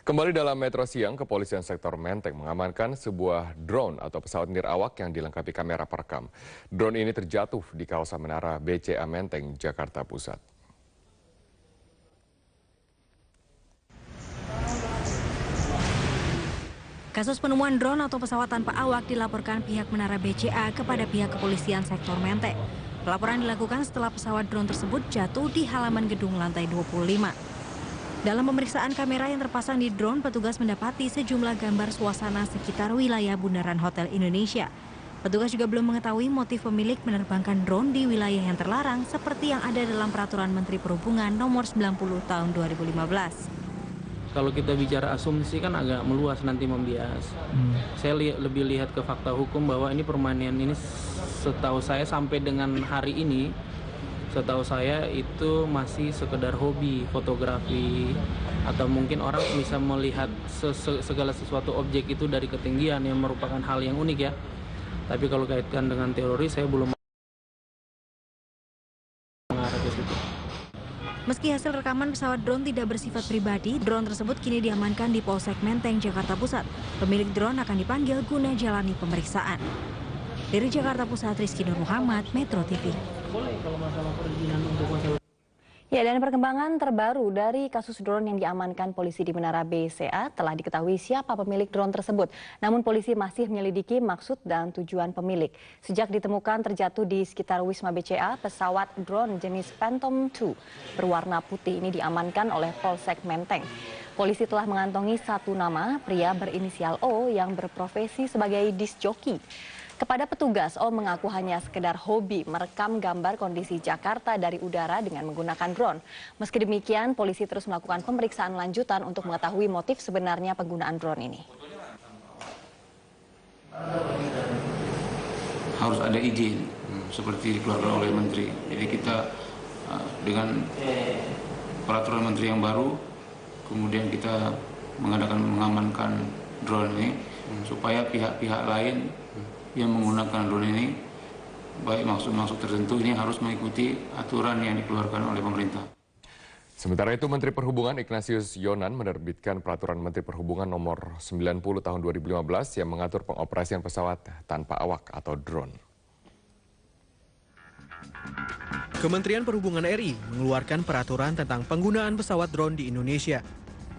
Kembali dalam Metro Siang, Kepolisian Sektor Menteng mengamankan sebuah drone atau pesawat nirawak yang dilengkapi kamera perekam. Drone ini terjatuh di kawasan Menara BCA Menteng, Jakarta Pusat. Kasus penemuan drone atau pesawat tanpa awak dilaporkan pihak Menara BCA kepada pihak Kepolisian Sektor Menteng. Pelaporan dilakukan setelah pesawat drone tersebut jatuh di halaman gedung lantai 25. Dalam pemeriksaan kamera yang terpasang di drone, petugas mendapati sejumlah gambar suasana sekitar wilayah Bundaran Hotel Indonesia. Petugas juga belum mengetahui motif pemilik menerbangkan drone di wilayah yang terlarang seperti yang ada dalam Peraturan Menteri Perhubungan Nomor 90 Tahun 2015. Kalau kita bicara asumsi kan agak meluas nanti membias. Saya lebih lihat ke fakta hukum bahwa ini permainan ini setahu saya sampai dengan hari ini, setahu saya itu masih sekedar hobi fotografi, atau mungkin orang bisa melihat segala sesuatu objek itu dari ketinggian yang merupakan hal yang unik ya. Tapi kalau kaitkan dengan teroris saya belum mengarah ke situ. Meski hasil rekaman pesawat drone tidak bersifat pribadi, drone tersebut kini diamankan di Polsek Menteng, Jakarta Pusat. Pemilik drone akan dipanggil guna jalani pemeriksaan. Dari Jakarta Pusat, Rizky Nur Muhammad, Metro TV. Boleh kalau masalah perizinan untuk masalah. Ya, dan perkembangan terbaru dari kasus drone yang diamankan polisi di Menara BCA telah diketahui siapa pemilik drone tersebut. Namun polisi masih menyelidiki maksud dan tujuan pemilik. Sejak ditemukan terjatuh di sekitar Wisma BCA, pesawat drone jenis Phantom 2 berwarna putih ini diamankan oleh Polsek Menteng. Polisi telah mengantongi satu nama, pria berinisial O yang berprofesi sebagai disc joki. Kepada petugas, O mengaku hanya sekedar hobi merekam gambar kondisi Jakarta dari udara dengan menggunakan drone. Meski demikian, polisi terus melakukan pemeriksaan lanjutan untuk mengetahui motif sebenarnya penggunaan drone ini. Harus ada izin, seperti dikeluarkan oleh Menteri. Jadi kita dengan peraturan Menteri yang baru, kemudian kita mengamankan drone ini, supaya pihak-pihak lain yang menggunakan drone ini, baik maksud-maksud tertentu, ini harus mengikuti aturan yang dikeluarkan oleh pemerintah. Sementara itu, Menteri Perhubungan Ignatius Yonan menerbitkan Peraturan Menteri Perhubungan Nomor 90 Tahun 2015 yang mengatur pengoperasian pesawat tanpa awak atau drone. Kementerian Perhubungan RI mengeluarkan peraturan tentang penggunaan pesawat drone di Indonesia.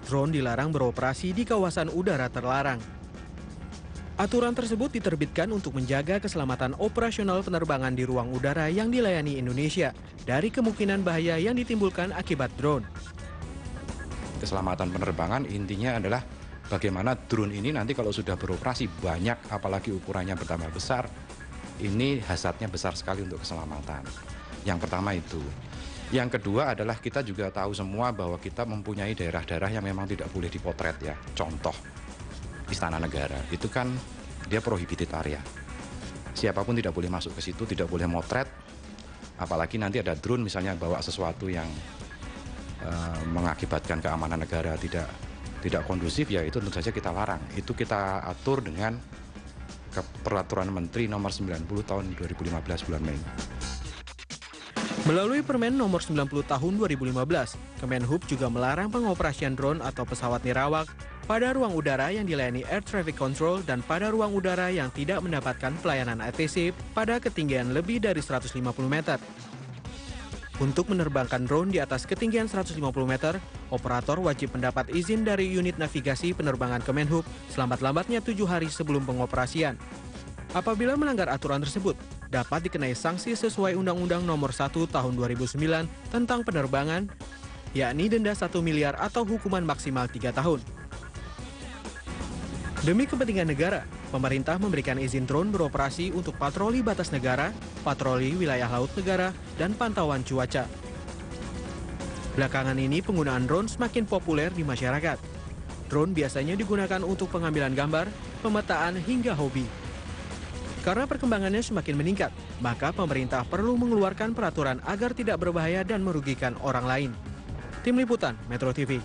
Drone dilarang beroperasi di kawasan udara terlarang. Aturan tersebut diterbitkan untuk menjaga keselamatan operasional penerbangan di ruang udara yang dilayani Indonesia dari kemungkinan bahaya yang ditimbulkan akibat drone. Keselamatan penerbangan intinya adalah bagaimana drone ini nanti kalau sudah beroperasi banyak, apalagi ukurannya bertambah besar, ini hazardnya besar sekali untuk keselamatan. Yang pertama itu. Yang kedua adalah kita juga tahu semua bahwa kita mempunyai daerah-daerah yang memang tidak boleh dipotret ya. Contoh, Istana Negara, itu kan dia prohibited area. Siapapun tidak boleh masuk ke situ, tidak boleh motret. Apalagi nanti ada drone misalnya bawa sesuatu yang mengakibatkan keamanan negara tidak kondusif, ya itu tentu saja kita larang. Itu kita atur dengan Peraturan Menteri Nomor 90 Tahun 2015 bulan Mei. Melalui Permen Nomor 90 Tahun 2015, Kemenhub juga melarang pengoperasian drone atau pesawat nirawak pada ruang udara yang dilayani Air Traffic Control dan pada ruang udara yang tidak mendapatkan pelayanan ATC pada ketinggian lebih dari 150 meter. Untuk menerbangkan drone di atas ketinggian 150 meter, operator wajib mendapat izin dari unit navigasi penerbangan Kemenhub selambat-lambatnya 7 hari sebelum pengoperasian. Apabila melanggar aturan tersebut, dapat dikenai sanksi sesuai Undang-Undang Nomor 1 Tahun 2009 tentang penerbangan, yakni denda 1 miliar atau hukuman maksimal 3 tahun. Demi kepentingan negara, pemerintah memberikan izin drone beroperasi untuk patroli batas negara, patroli wilayah laut negara, dan pantauan cuaca. Belakangan ini penggunaan drone semakin populer di masyarakat. Drone biasanya digunakan untuk pengambilan gambar, pemetaan, hingga hobi. Karena perkembangannya semakin meningkat, maka pemerintah perlu mengeluarkan peraturan agar tidak berbahaya dan merugikan orang lain. Tim Liputan, Metro TV.